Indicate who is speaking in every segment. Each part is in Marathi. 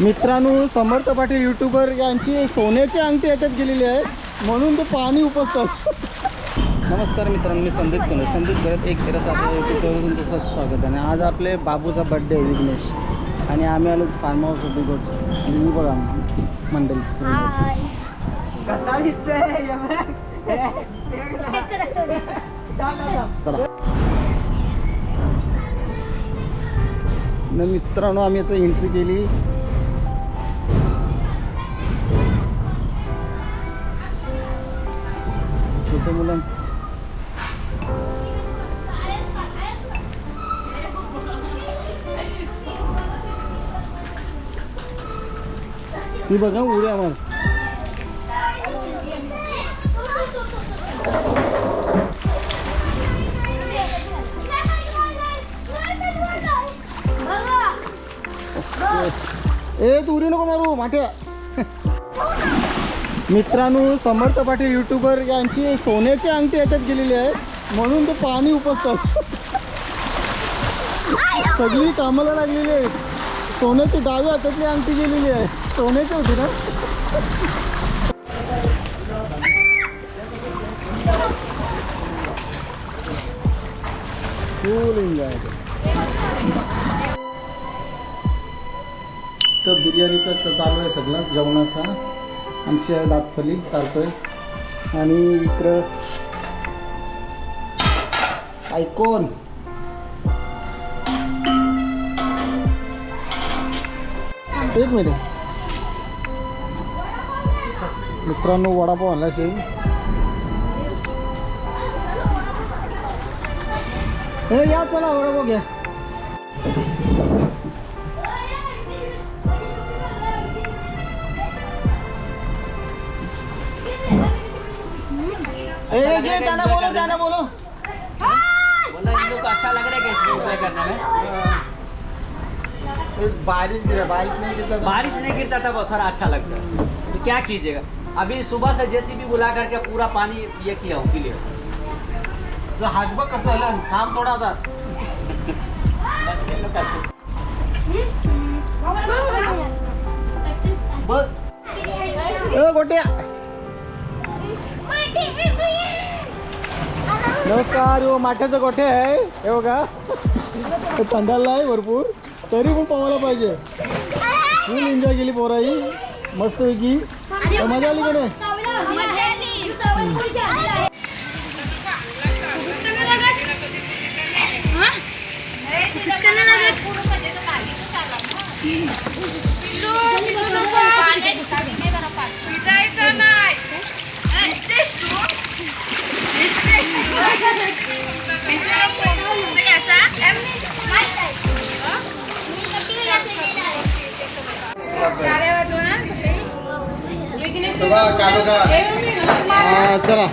Speaker 1: मित्रांनो, समर्थ पाटील यूट्यूबर यांची सोन्याची अंगठी याच्यात गेलेली आहे म्हणून ते पाणी उपसतात. नमस्कार मित्रांनो, मी संदीप करत एक तेरा सात यूट्यूबवर तुमचं स्वागत आहे. आणि आज आपले बाबूचा बड्डे आहे विघ्नेश, आणि आम्ही आलो फार्म हाऊस बिगोट. आणि मी बघा मंडळी चला न मित्रांनो, आम्ही आता एंट्री केली. छोट्या मुलांचं ती बघा उड्या मार. ए तू उडी नको मारू माठ्या. मित्रांनो, समर्थ पाटील यूट्यूबर यांची सोन्याची अंगठी याच्यात गेलेली आहे म्हणून ते पाणी उपसतात. सगळी कामाला लागलेली आहे. सोन्याची डाव्या हातातली अंगठी गेलेली आहे. सोन्याची होती ना. फुल एन्जॉय. तर बिर्याणीचा चालू आहे सगळं जेवणाचा. आमची दातफली काढतोय आणि इकडं ऐकून एक मिनिट मित्रांनो, वडापाव आणला असेल. हे या चला वडापाव घ्या. जाना बोलो इन लोग को अच्छा लग रहा है कैसे एंजॉय करने में. बारिश नहीं गिरता था वो थोड़ा अच्छा लगता है. तो क्या कीजिएगा, अभी सुबह से जेसीबी बुला करके पूरा पानी ये किया हूँ क्लियर. तो हाथ बघ कसं झालं, थांब थोडा आता. बस गोट्या. नमस्कार. हो माठ्याचं गोठे आहे हे बघा. थंडाला आहे भरपूर, तरी पण पोहायला पाहिजे. फुल एन्जॉय केली पोराई मस्तपैकी. मजा आली का नाही. चला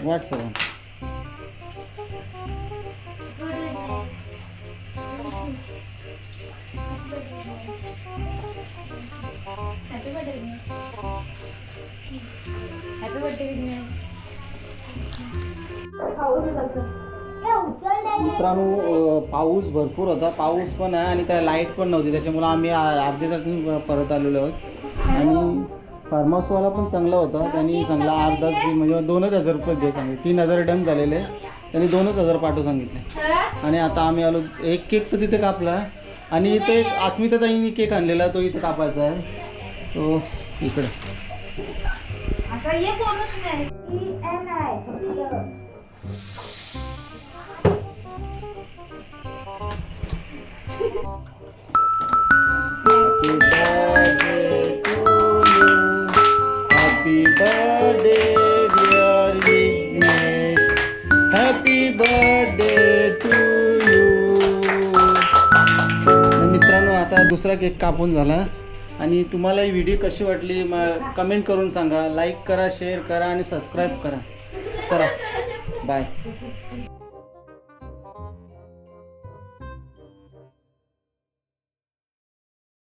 Speaker 1: व्हॉट्सअप. मित्रांनो, पाऊस भरपूर होता. पाऊस पण आहे आणि त्या लाईट पण नव्हती, त्याच्यामुळे आम्ही अर्ध्या तासातून परत आलेलो आहोत. आणि फार्म हाऊसवाला पण चांगला होता. त्यांनी सांगला अर्धा म्हणजे 2,000 रुपये दे सांगितले. 3,000 डन झालेले. त्यांनी 2,000 पाठवू सांगितले. आणि आता आम्ही आलो. एक केक तर तिथे कापला आणि इथे एक अस्मिताताईंनी केक आणलेला, तो इथे कापायचा आहे. तो इकडे Happy birthday dear Vignesh, happy birthday to you. दुसरा केक कापून झाला. आणि तुम्हाला ही व्हिडिओ कशी वाटली कमेंट करून सांगा. लाईक करा, शेअर करा आणि सबस्क्राईब करा. चला बाय.